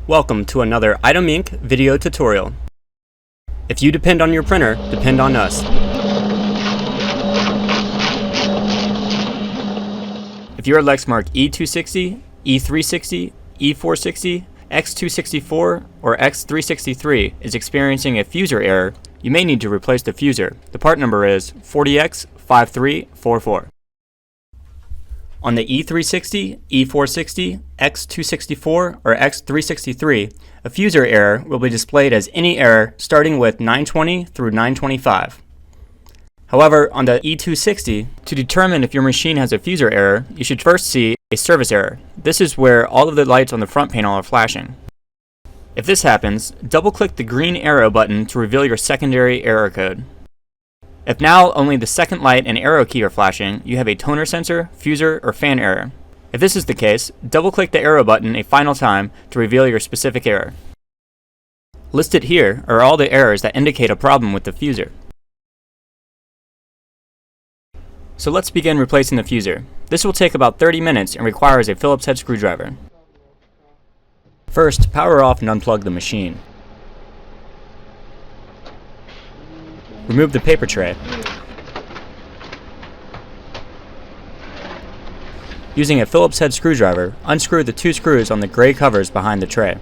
Welcome to another Item Inc. video tutorial. If you depend on your printer, depend on us. If your Lexmark E260, E360, E460, X264, or X363 is experiencing a fuser error, you may need to replace the fuser. The part number is 40X5344. On the E360, E460, X264, or X363, a fuser error will be displayed as any error starting with 920 through 925. However, on the E260, to determine if your machine has a fuser error, you should first see a service error. This is where all of the lights on the front panel are flashing. If this happens, double-click the green arrow button to reveal your secondary error code. If now only the second light and arrow key are flashing, you have a toner sensor, fuser, or fan error. If this is the case, double-click the arrow button a final time to reveal your specific error. Listed here are all the errors that indicate a problem with the fuser. So let's begin replacing the fuser. This will take about 30 minutes and requires a Phillips head screwdriver. First, power off and unplug the machine. Remove the paper tray. Using a Phillips head screwdriver, unscrew the two screws on the gray covers behind the tray.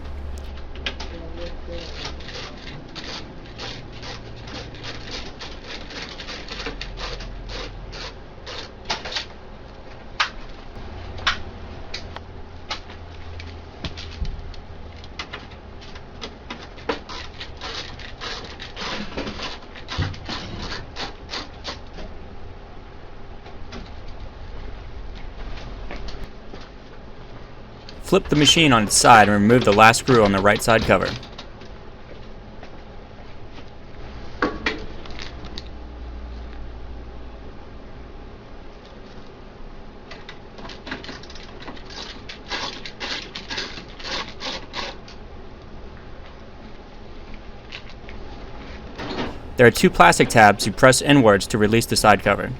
Flip the machine on its side and remove the last screw on the right side cover. There are two plastic tabs you press inwards to release the side cover.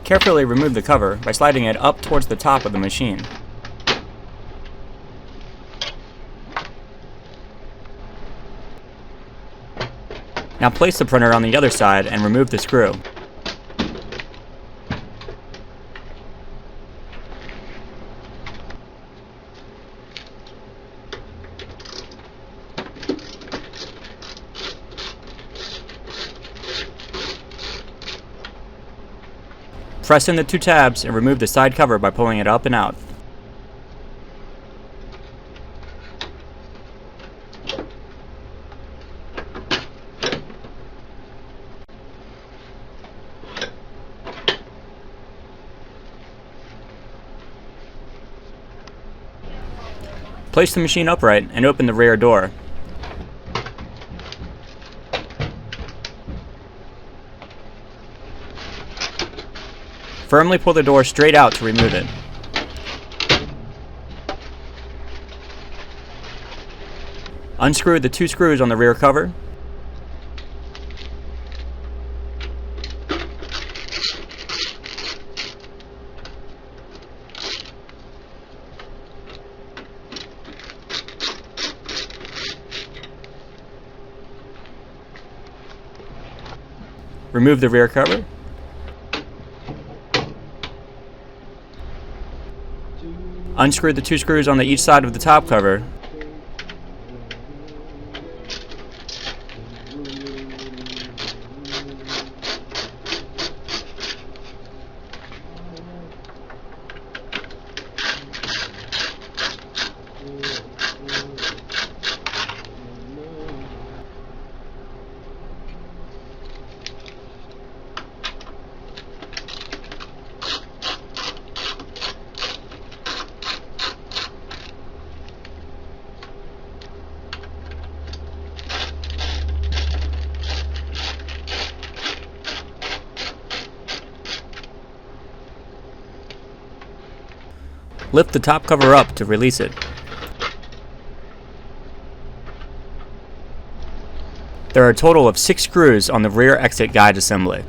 Carefully remove the cover by sliding it up towards the top of the machine. Now place the printer on the other side and remove the screw. Press in the two tabs and remove the side cover by pulling it up and out. Place the machine upright and open the rear door. Firmly pull the door straight out to remove it. Unscrew the two screws on the rear cover. Remove the rear cover. Unscrew the two screws on each side of the top cover. Lift the top cover up to release it. There are a total of 6 screws on the rear exit guide assembly.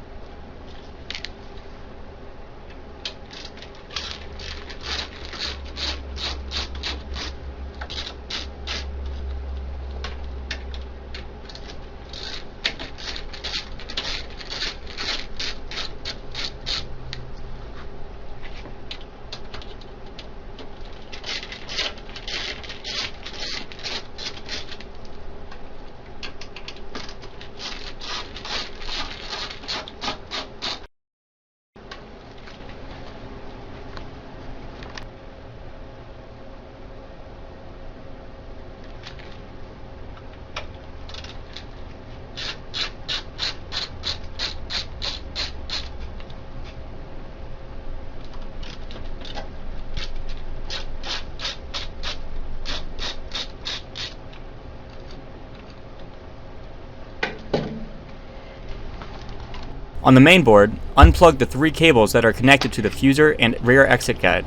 On the main board, unplug the 3 cables that are connected to the fuser and rear exit guide.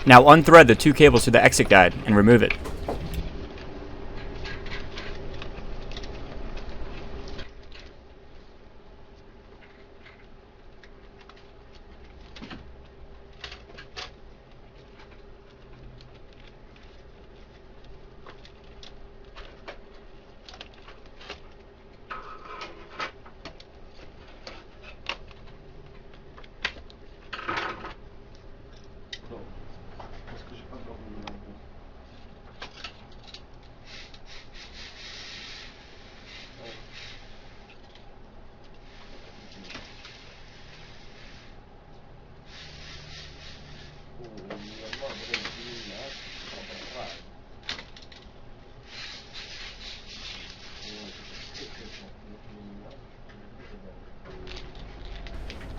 Now unthread the 2 cables to the exit guide and remove it.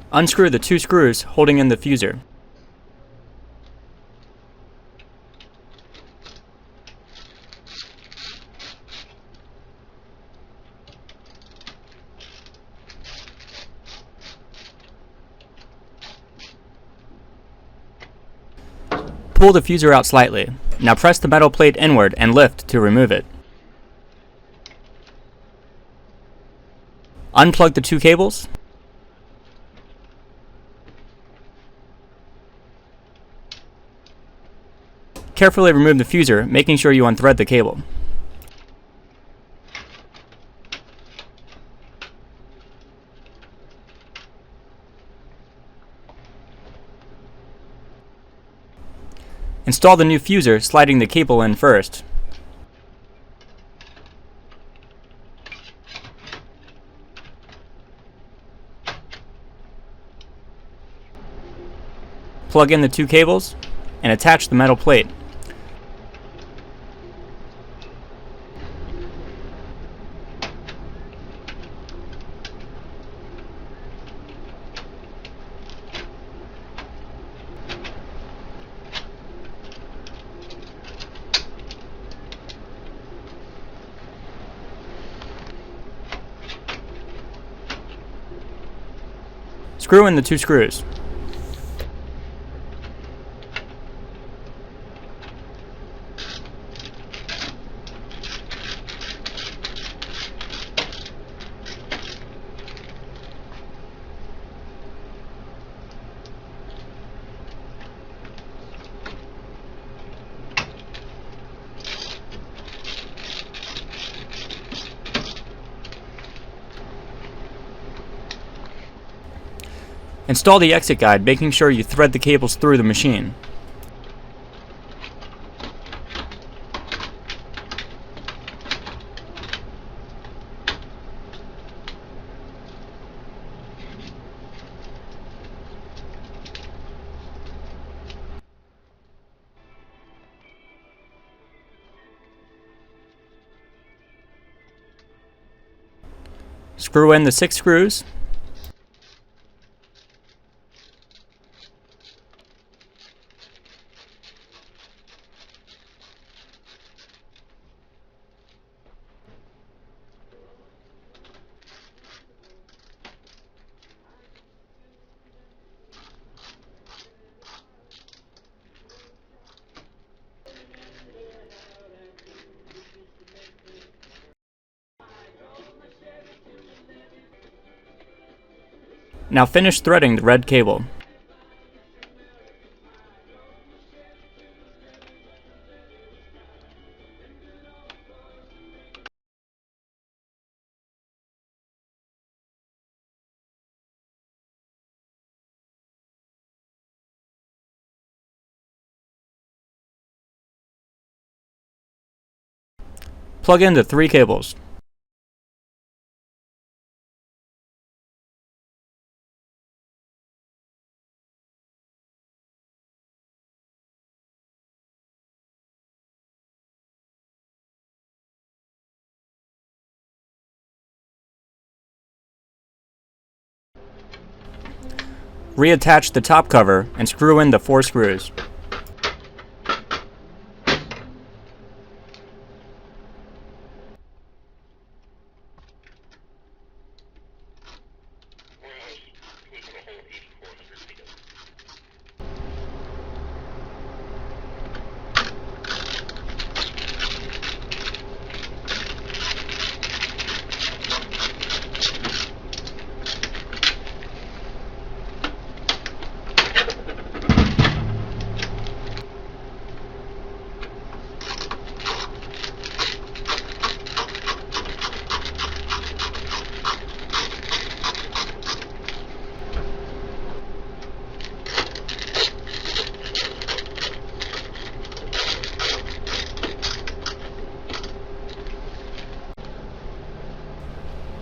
Unscrew the 2 screws holding in the fuser. Pull the fuser out slightly. Now press the metal plate inward and lift to remove it. Unplug the 2 cables. Carefully remove the fuser, making sure you unthread the cable. Install the new fuser, sliding the cable in first. Plug in the 2 cables and attach the metal plate. Screw in the 2 screws. Install the exit guide, making sure you thread the cables through the machine. Screw in the 6 screws. Now finish threading the red cable. Plug in the 3 cables. Reattach the top cover and screw in the 4 screws.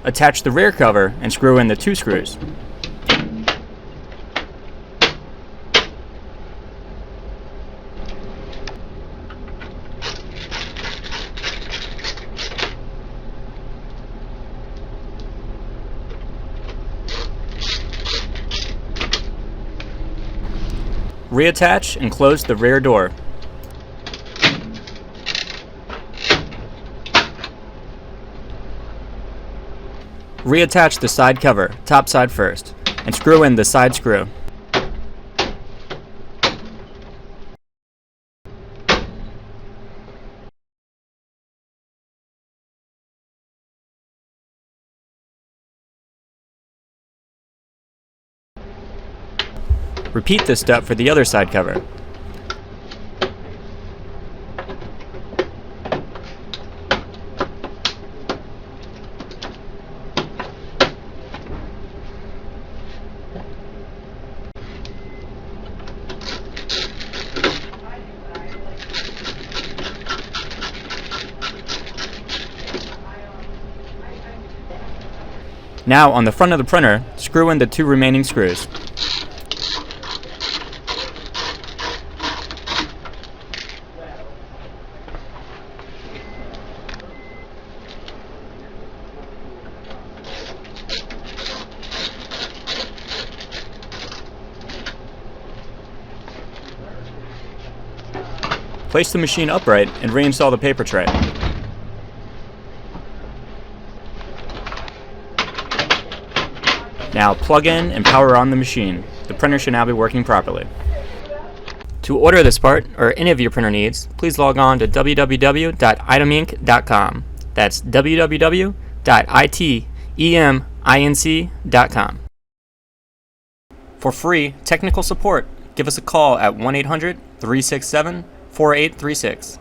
Attach the rear cover and screw in the 2 screws. Reattach and close the rear door. Reattach the side cover, top side first, and screw in the side screw. Repeat this step for the other side cover. Now, on the front of the printer, screw in the 2 remaining screws. Place the machine upright and reinstall the paper tray. Now plug in and power on the machine. The printer should now be working properly. To order this part, or any of your printer needs, please log on to www.iteminc.com. That's www.iteminc.com. For free technical support, give us a call at 1-800-367-4836.